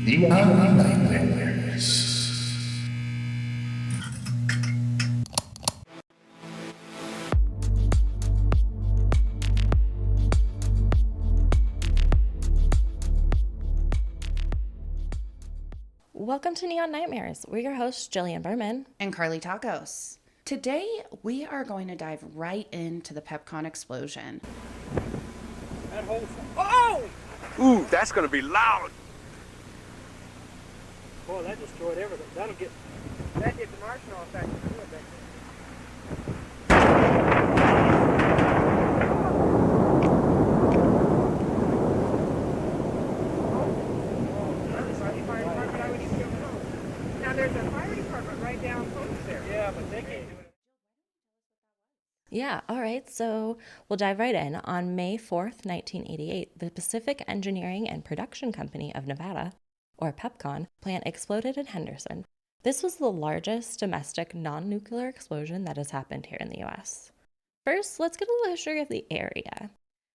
Neon Nightmares. Welcome to Neon Nightmares. We're your hosts, Jillian Berman and Karlie Takos. Today, we are going to dive right into the PEPCON Explosion. That whole... Oh! Ooh, that's gonna be loud. Boy, that destroyed everything. That'll get... That hit the marshmallow factory good back Now there's a fire department right down close there. Yeah, but they can't do it. Yeah, all right, so we'll dive right in. On May 4th, 1988, the Pacific Engineering and Production Company of Nevada, or PEPCON, plant exploded in Henderson. This was the largest domestic non-nuclear explosion that has happened here in the U.S. First, let's get a little history of the area.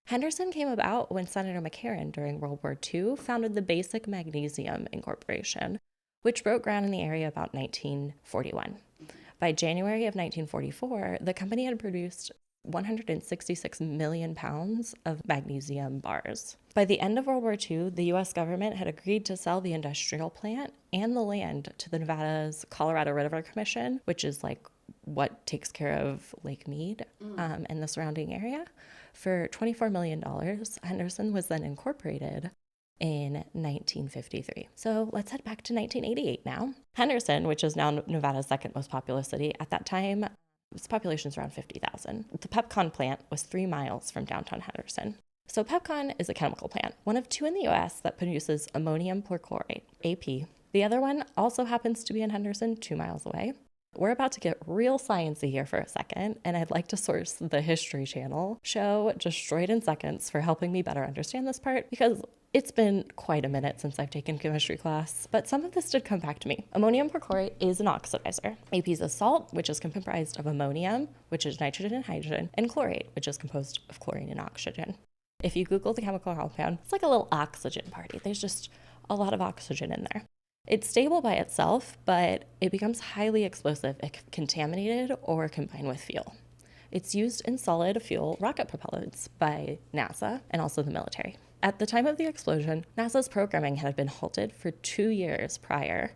Henderson came about when Senator McCarran, during World War II, founded the Basic Magnesium Incorporation, which broke ground in the area about 1941. By January of 1944, the company had produced 166 million pounds of magnesium bars. By the end of World War II, the U.S. government had agreed to sell the industrial plant and the land to the Nevada's Colorado River Commission, which is like what takes care of Lake Mead and the surrounding area, for $24 million. Henderson was then incorporated in 1953. So let's head back to 1988 now. Henderson, which is now Nevada's second most populous city, at that time, its population is around 50,000. The PEPCON plant was 3 miles from downtown Henderson. So PEPCON is a chemical plant, one of 2 in the US that produces ammonium perchlorate, AP. The other one also happens to be in Henderson, 2 miles away. We're about to get real sciencey here for a second, and I'd like to source the History Channel show Destroyed in Seconds for helping me better understand this part, because it's been quite a minute since I've taken chemistry class, but some of this did come back to me. Ammonium perchlorate is an oxidizer. AP is a salt, which is comprised of ammonium, which is nitrogen and hydrogen, and chlorate, which is composed of chlorine and oxygen. If you Google the chemical compound, it's like a little oxygen party. There's just a lot of oxygen in there. It's stable by itself, but it becomes highly explosive if contaminated or combined with fuel. It's used in solid fuel rocket propellants by NASA and also the military. At the time of the explosion, NASA's programming had been halted for 2 years prior,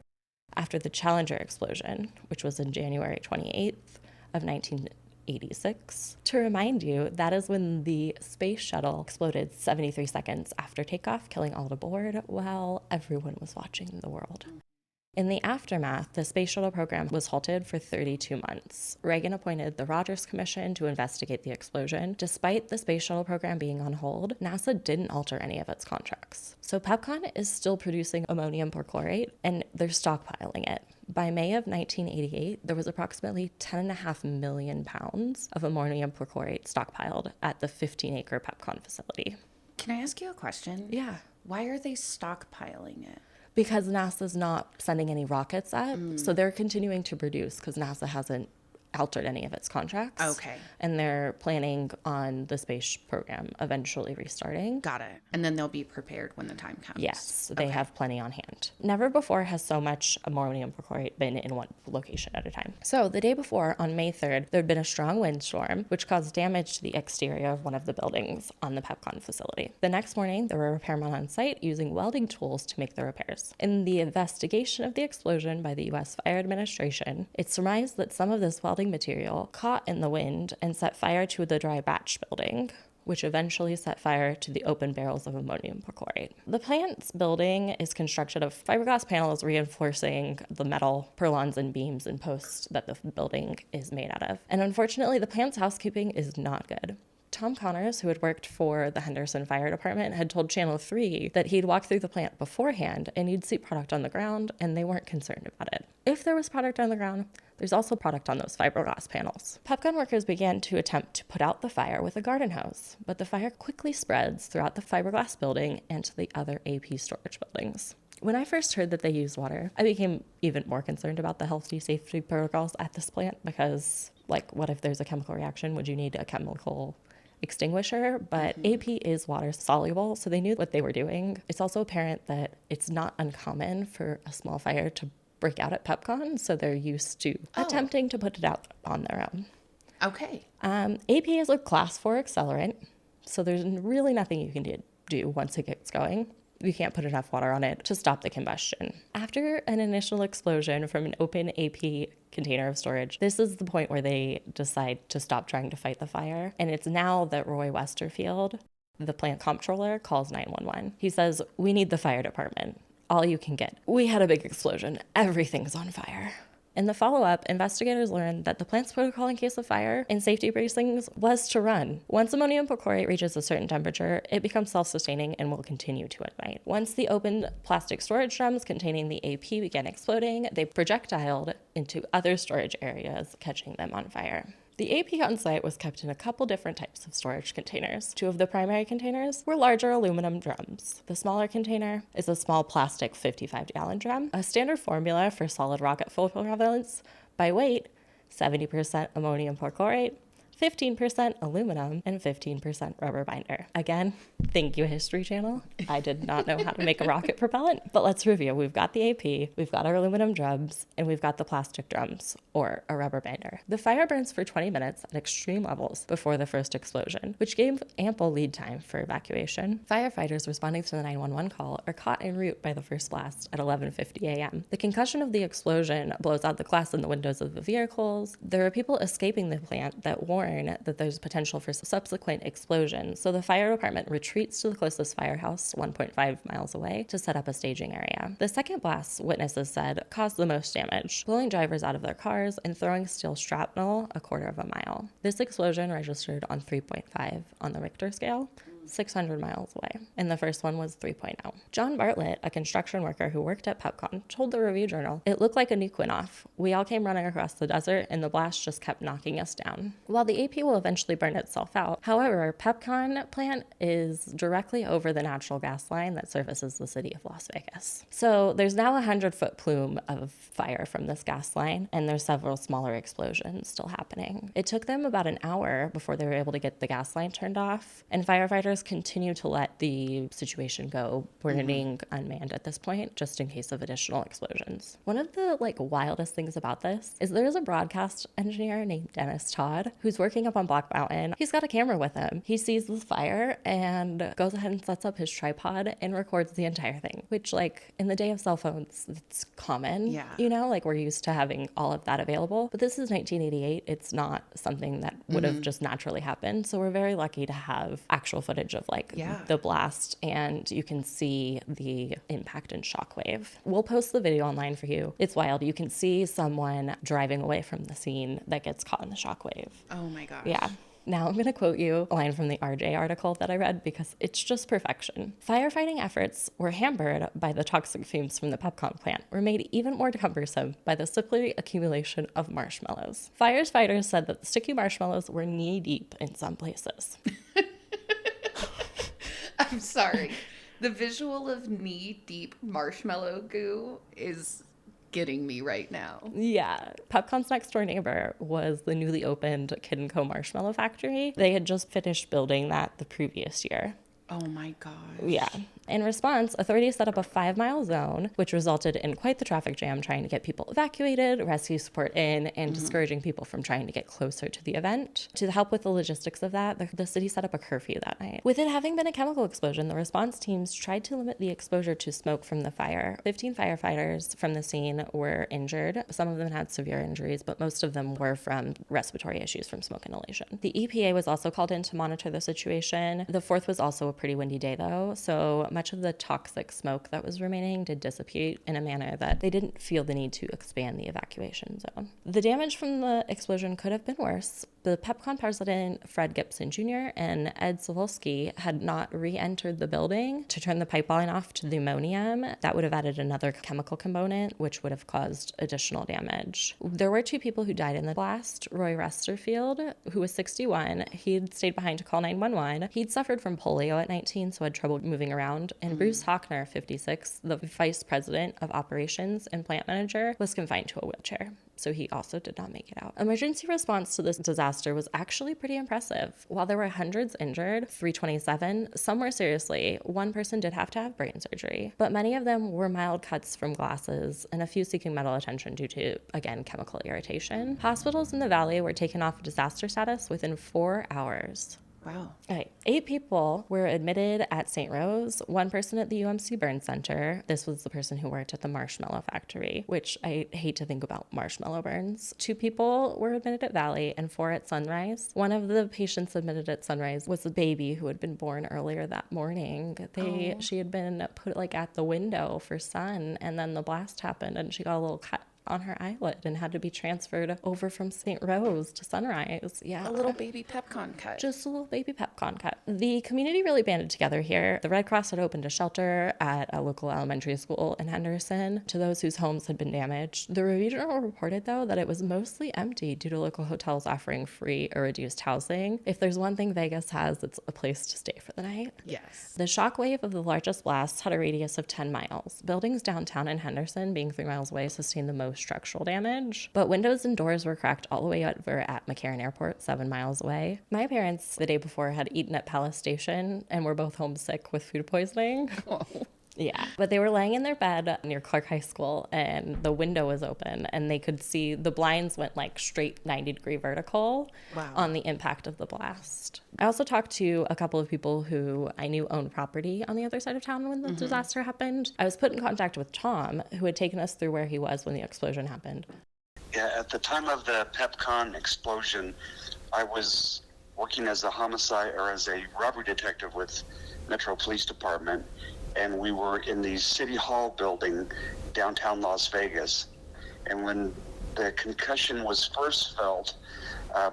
after the Challenger explosion, which was on January 28th of 1986. To remind you, that is when the space shuttle exploded 73 seconds after takeoff, killing all aboard while everyone was watching the world. In the aftermath, the space shuttle program was halted for 32 months. Reagan appointed the Rogers Commission to investigate the explosion. Despite the space shuttle program being on hold, NASA didn't alter any of its contracts. So PEPCON is still producing ammonium perchlorate, and they're stockpiling it. By May of 1988, there was approximately 10.5 million pounds of ammonium perchlorate stockpiled at the 15-acre PEPCON facility. Can I ask you a question? Yeah. Why are they stockpiling it? Because NASA's not sending any rockets up, so they're continuing to produce because NASA hasn't altered any of its contracts. Okay. And they're planning on the space program eventually restarting. Got it. And then they'll be prepared when the time comes. Yes, they have plenty on hand. Never before has so much ammonium perchlorate been in one location at a time. So the day before, on May 3rd, there had been a strong windstorm, which caused damage to the exterior of one of the buildings on the PEPCON facility. The next morning, there were repairmen on site using welding tools to make the repairs. In the investigation of the explosion by the U.S. Fire Administration, it's surmised that some of this welding material caught in the wind and set fire to the dry batch building, which eventually set fire to the open barrels of ammonium perchlorate. The plant's building is constructed of fiberglass panels reinforcing the metal purlins and beams and posts that the building is made out of. And unfortunately, the plant's housekeeping is not good. Tom Connors, who had worked for the Henderson Fire Department, had told Channel 3 that he'd walk through the plant beforehand and he'd see product on the ground, and they weren't concerned about it. If there was product on the ground, there's also product on those fiberglass panels. PEPCON workers began to attempt to put out the fire with a garden hose, but the fire quickly spreads throughout the fiberglass building and to the other AP storage buildings. When I first heard that they used water, I became even more concerned about the health and safety protocols at this plant because, like, what if there's a chemical reaction? Would you need a chemical extinguisher, but AP is water soluble, so they knew what they were doing. It's also apparent that it's not uncommon for a small fire to break out at PEPCON, so they're used to attempting to put it out on their own. Okay. AP is a class 4 accelerant, so there's really nothing you can do once it gets going. You can't put enough water on it to stop the combustion. After an initial explosion from an open AP container of storage, this is the point where they decide to stop trying to fight the fire. And it's now that Roy Westerfield, the plant comptroller, calls 911. He says, "We need the fire department. All you can get. We had a big explosion. Everything's on fire." In the follow-up, investigators learned that the plant's protocol in case of fire and safety briefings was to run. Once ammonium perchlorate reaches a certain temperature, it becomes self-sustaining and will continue to ignite. Once the open plastic storage drums containing the AP began exploding, they projectiled into other storage areas, catching them on fire. The AP on site was kept in a couple different types of storage containers. 2 of the primary containers were larger aluminum drums. The smaller container is a small plastic 55-gallon drum. A standard formula for solid rocket fuel propellants by weight: 70% ammonium perchlorate, 15% aluminum, and 15% rubber binder. Again, thank you, History Channel. I did not know how to make a rocket propellant, but let's review. We've got the AP, we've got our aluminum drums, and we've got the plastic drums, or a rubber binder. The fire burns for 20 minutes at extreme levels before the first explosion, which gave ample lead time for evacuation. Firefighters responding to the 911 call are caught en route by the first blast at 11:50 a.m. The concussion of the explosion blows out the glass in the windows of the vehicles. There are people escaping the plant that warn that there's potential for subsequent explosions, so the fire department retreats to the closest firehouse 1.5 miles away to set up a staging area. The second blast, witnesses said, caused the most damage, blowing drivers out of their cars and throwing steel shrapnel a quarter of a mile. This explosion registered on 3.5 on the Richter scale, 600 miles away, and the first one was 3.0. John Bartlett, a construction worker who worked at PEPCON, told the Review Journal, "It looked like a nuke went off. We all came running across the desert, and the blast just kept knocking us down." While the AP will eventually burn itself out, however, PEPCON plant is directly over the natural gas line that services the city of Las Vegas. So there's now a 100-foot plume of fire from this gas line, and there's several smaller explosions still happening. It took them about an hour before they were able to get the gas line turned off, and firefighters continue to let the situation go, burning unmanned at this point, just in case of additional explosions. One of the wildest things about this is there's a broadcast engineer named Dennis Todd who's working up on Black Mountain. He's got a camera with him. He sees this fire and goes ahead and sets up his tripod and records the entire thing, which in the day of cell phones, it's common. Yeah. We're used to having all of that available, but this is 1988. It's not something that would have just naturally happened. So we're very lucky to have actual footage of the blast, and you can see the impact and shockwave. We'll post the video online for you. It's wild. You can see someone driving away from the scene that gets caught in the shockwave. Oh my gosh. Yeah. Now I'm going to quote you a line from the RJ article that I read because it's just perfection. "Firefighting efforts were hampered by the toxic fumes from the PEPCON plant, were made even more cumbersome by the slippery accumulation of marshmallows. Firefighters said that the sticky marshmallows were knee-deep in some places." I'm sorry. The visual of knee-deep marshmallow goo is getting me right now. Yeah. PEPCON's next door neighbor was the newly opened Kid & Co. marshmallow factory. They had just finished building that the previous year. Oh my gosh. Yeah. In response, authorities set up a 5-mile zone, which resulted in quite the traffic jam trying to get people evacuated, rescue support in, and discouraging people from trying to get closer to the event. To help with the logistics of that, the city set up a curfew that night. With it having been a chemical explosion, the response teams tried to limit the exposure to smoke from the fire. 15 firefighters from the scene were injured. Some of them had severe injuries, but most of them were from respiratory issues from smoke inhalation. The EPA was also called in to monitor the situation. The 4th was also a pretty windy day, though, so much of the toxic smoke that was remaining did dissipate in a manner that they didn't feel the need to expand the evacuation zone. The damage from the explosion could have been worse. The PEPCON president, Fred Gibson Jr., and Ed Cebulski had not re-entered the building to turn the pipeline off to the ammonium. That would have added another chemical component, which would have caused additional damage. There were 2 people who died in the blast. Roy Westerfield, who was 61, he'd stayed behind to call 911. He'd suffered from polio at 19, so had trouble moving around. And Bruce Hockner, 56, the vice president of operations and plant manager, was confined to a wheelchair. so he also did not make it out. Emergency response to this disaster was actually pretty impressive. While there were hundreds injured, 327, some more seriously, one person did have to have brain surgery, but many of them were mild cuts from glasses and a few seeking medical attention due to, again, chemical irritation. Hospitals in the valley were taken off disaster status within 4 hours. Wow. Okay, 8 people were admitted at St. Rose, 1 person at the UMC Burn Center. This was the person who worked at the marshmallow factory, which I hate to think about marshmallow burns. 2 people were admitted at Valley and 4 at Sunrise. One of the patients admitted at Sunrise was a baby who had been born earlier that morning. She had been put like at the window for sun, and then the blast happened and she got a little cut on her eyelid and had to be transferred over from St. Rose to Sunrise. Yeah. A little baby PEPCON cut. Just a little baby PEPCON cut. The community really banded together here. The Red Cross had opened a shelter at a local elementary school in Henderson to those whose homes had been damaged. The Review-Journal reported, though, that it was mostly empty due to local hotels offering free or reduced housing. If there's one thing Vegas has, it's a place to stay for the night. Yes. The shockwave of the largest blast had a radius of 10 miles. Buildings downtown in Henderson, being 3 miles away, sustained the most structural damage, but windows and doors were cracked all the way over at McCarran Airport, 7 miles away. My parents, the day before, had eaten at Palace Station and were both homesick with food poisoning. Oh. Yeah, but they were laying in their bed near Clark High School and the window was open and they could see the blinds went like straight 90-degree vertical. Wow. On the impact of the blast. I also talked to a couple of people who I knew owned property on the other side of town when the disaster happened. I was put in contact with Tom, who had taken us through where he was when the explosion happened. Yeah, at the time of the PEPCON explosion, I was working as a homicide or as a robbery detective with Metro Police Department, and we were in the City Hall building downtown Las Vegas. And when the concussion was first felt,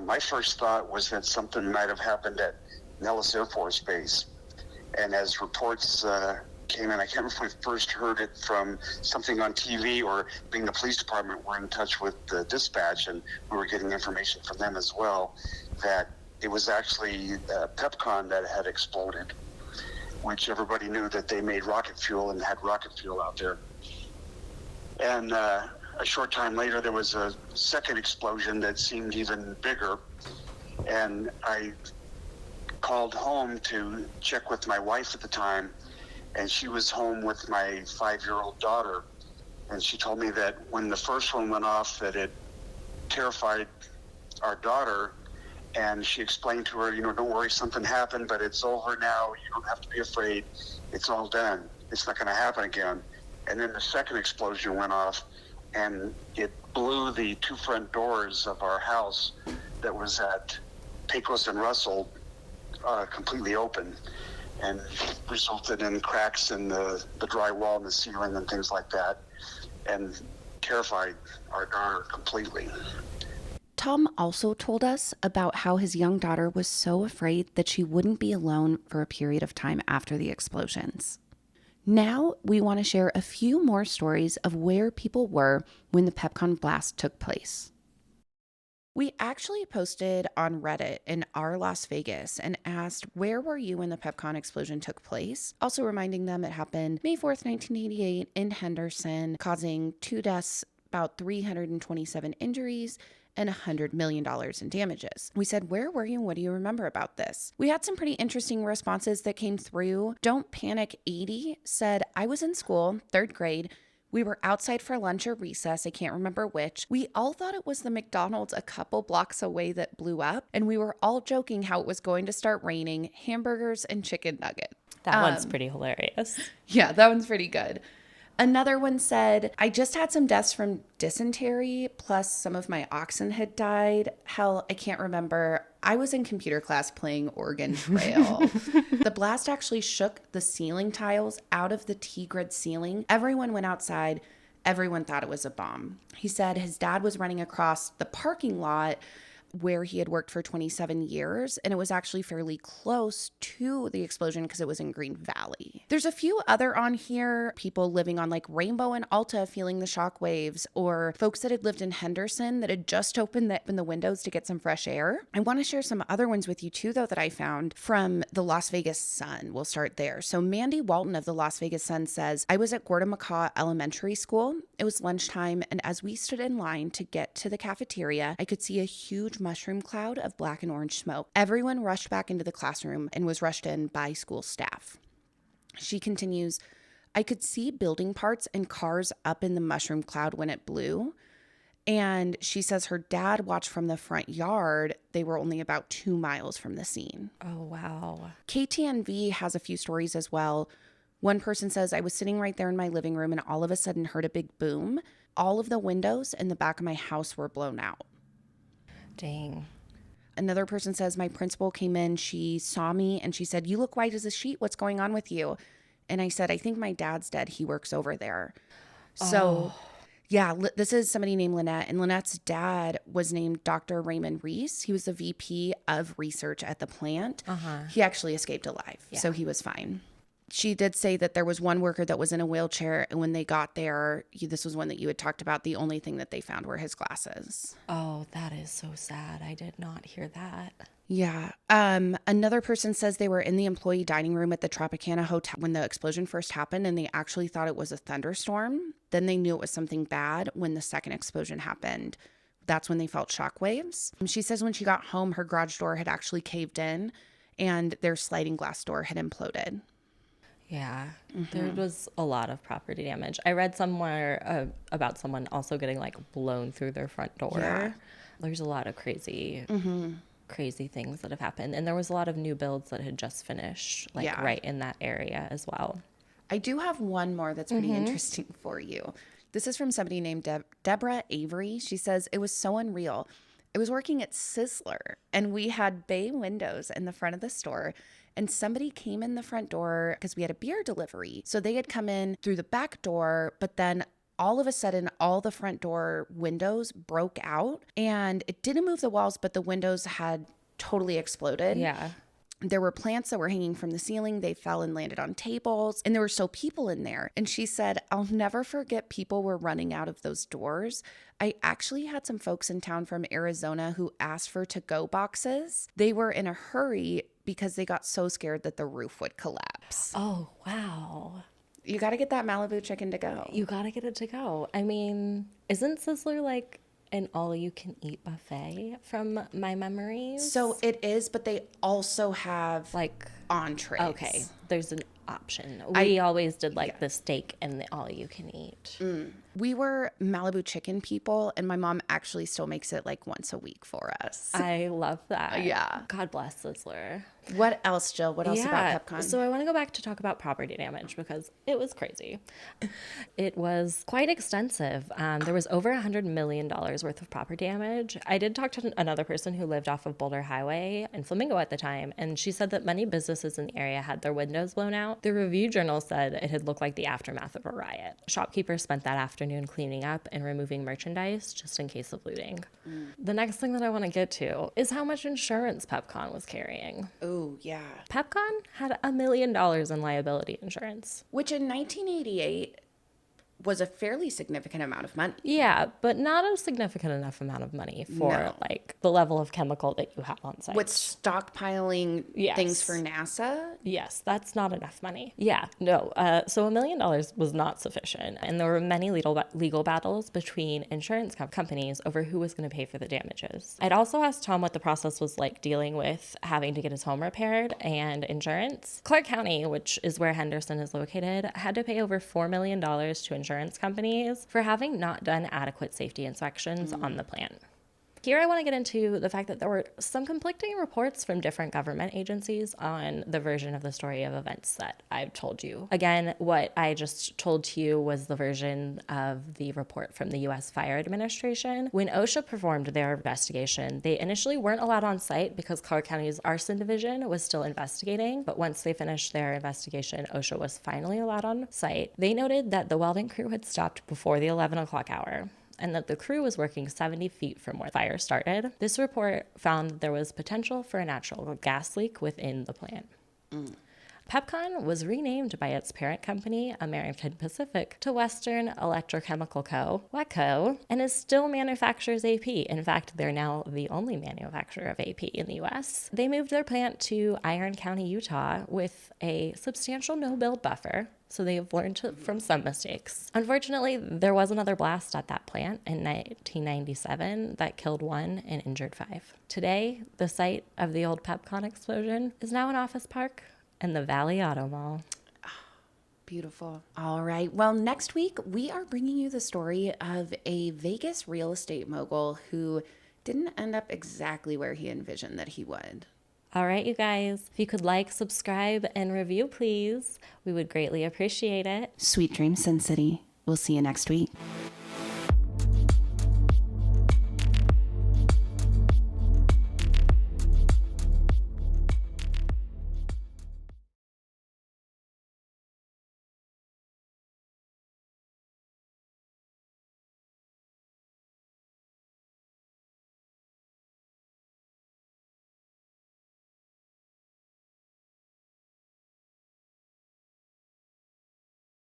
my first thought was that something might have happened at Nellis Air Force Base. And as reports came in, I can't remember if we first heard it from something on TV or being the police department, we're in touch with the dispatch and we were getting information from them as well, that it was actually PEPCON that had exploded, which everybody knew that they made rocket fuel and had rocket fuel out there. And a short time later, there was a second explosion that seemed even bigger. And I called home to check with my wife at the time, and she was home with my 5-year-old daughter. And she told me that when the first one went off, that it terrified our daughter. And she explained to her, don't worry, something happened, but it's over now. You don't have to be afraid. It's all done. It's not going to happen again. And then the second explosion went off, and it blew the 2 front doors of our house that was at Takos and Russell completely open, and resulted in cracks in the drywall and the ceiling and things like that, and terrified our daughter completely. Tom also told us about how his young daughter was so afraid that she wouldn't be alone for a period of time after the explosions. Now we want to share a few more stories of where people were when the PEPCON blast took place. We actually posted on Reddit in our Las Vegas and asked, where were you when the PEPCON explosion took place? Also reminding them it happened May 4th, 1988 in Henderson, causing 2 deaths, about 327 injuries, and $100 million in damages. We said, where were you? What do you remember about this? We had some pretty interesting responses that came through. Don't Panic 80 said, I was in school, 3rd grade. We were outside for lunch or recess, I can't remember which. We all thought it was the McDonald's a couple blocks away that blew up, and we were all joking how it was going to start raining hamburgers and chicken nuggets. That one's pretty hilarious. Yeah, that one's pretty good. Another one said, I just had some deaths from dysentery, plus some of my oxen had died. Hell, I can't remember. I was in computer class playing Oregon Trail. The blast actually shook the ceiling tiles out of the T-grid ceiling. Everyone went outside. Everyone thought it was a bomb. He said his dad was running across the parking lot where he had worked for 27 years, and it was actually fairly close to the explosion because it was in Green Valley. There's a few other on here, people living on like Rainbow and Alta feeling the shock waves, or folks that had lived in Henderson that had just opened the windows to get some fresh air. I want to share some other ones with you too, though, that I found from the Las Vegas Sun. We'll start there. So Mandy Walton of the Las Vegas Sun says, I was at Gorda-Macaw Elementary School. It was lunchtime, and as we stood in line to get to the cafeteria, I could see a huge mushroom cloud of black and orange smoke. Everyone rushed back into the classroom and was rushed in by school staff. She continues, I could see building parts and cars up in the mushroom cloud when it blew. And she says her dad watched from the front yard. They were only about 2 miles from the scene. Oh, wow. KTNV has a few stories as well. One person says, I was sitting right there in my living room and all of a sudden heard a big boom. All of the windows in the back of my house were blown out. Dang. Another person says, my principal came in, she saw me and she said, you look white as a sheet. What's going on with you? And I said, I think my dad's dead. He works over there. So... Yeah, this is somebody named Lynette, and Lynette's dad was named Dr. Raymond Reese. He was the VP of research at the plant. He actually escaped alive, so he was fine. She did say that there was one worker that was in a wheelchair, and when they got there, this was one that you had talked about, the only thing that they found were his glasses. Oh, that is so sad. I did not hear that. Yeah. Another person says they were in the employee dining room at the Tropicana Hotel when the explosion first happened, and they actually thought it was a thunderstorm. Then they knew it was something bad when the second explosion happened. That's when they felt shockwaves. She says when she got home, her garage door had actually caved in and their sliding glass door had imploded. Yeah, there was a lot of property damage. I read somewhere about someone also getting like blown through their front door. Yeah. There's a lot of crazy things that have happened. And there was a lot of new builds that had just finished right in that area as well. I do have one more that's pretty interesting for you. This is from somebody named Deborah Avery. She says, it was so unreal. I was working at Sizzler and we had bay windows in the front of the store, and somebody came in the front door because we had a beer delivery. So they had come in through the back door, but then all of a sudden, all the front door windows broke out, and it didn't move the walls, but the windows had totally exploded. Yeah. There were plants that were hanging from the ceiling. They fell and landed on tables, and there were still people in there. And she said, I'll never forget people were running out of those doors. I actually had some folks in town from Arizona who asked for to-go boxes. They were in a hurry because they got so scared that the roof would collapse. Oh, wow. You got to get that Malibu chicken to go. You got to get it to go. I mean, isn't Sizzler like an all-you-can-eat buffet from my memories? So it is, but they also have like entrees. Okay, there's an option. We always did like the steak and the all-you-can-eat. We were Malibu chicken people, and my mom actually still makes it like once a week for us. I love that. Yeah. God bless Sizzler. What else, Jill? What else about PEPCON? So I want to go back to talk about property damage because it was crazy. It was quite extensive. There was over $100 million worth of property damage. I did talk to another person who lived off of Boulder Highway in Flamingo at the time, and she said that many businesses in the area had their windows blown out. The Review Journal said it had looked like the aftermath of a riot. Shopkeepers spent that afternoon cleaning up and removing merchandise just in case of looting. The next thing that I want to get to is how much insurance PEPCON was carrying. Oh, yeah. PEPCON had $1 million in liability insurance. Which in 1988 was a fairly significant amount of money. Yeah, but not a significant enough amount of money for like the level of chemical that you have on site. With stockpiling things for NASA? Yes, that's not enough money. Yeah, no. So $1 million was not sufficient. And there were many legal battles between insurance companies over who was going to pay for the damages. I'd also asked Tom what the process was like dealing with having to get his home repaired and insurance. Clark County, which is where Henderson is located, had to pay over $4 million to insurance companies for having not done adequate safety inspections on the plant. Here I want to get into the fact that there were some conflicting reports from different government agencies on the version of the story of events that I've told you. Again, what I just told to you was the version of the report from the U.S. Fire Administration. When OSHA performed their investigation, they initially weren't allowed on site because Clark County's arson division was still investigating. But once they finished their investigation, OSHA was finally allowed on site. They noted that the welding crew had stopped before the 11 o'clock hour. and that the crew was working 70 feet from where the fire started. This report found that there was potential for a natural gas leak within the plant. PEPCON was renamed by its parent company, American Pacific, to Western Electrochemical Co., WECO, and is still manufactures AP. In fact, they're now the only manufacturer of AP in the U.S. They moved their plant to Iron County, Utah, with a substantial no-build buffer, so they have learned from some mistakes. Unfortunately, there was another blast at that plant in 1997 that killed 1 and injured 5. Today, the site of the old PEPCON explosion is now an office park in the Valley Auto Mall. Beautiful. All right. Well, next week, we are bringing you the story of a Vegas real estate mogul who didn't end up exactly where he envisioned that he would. All right, you guys, if you could like, subscribe, and review, please, we would greatly appreciate it. Sweet dreams, Sin City. We'll see you next week.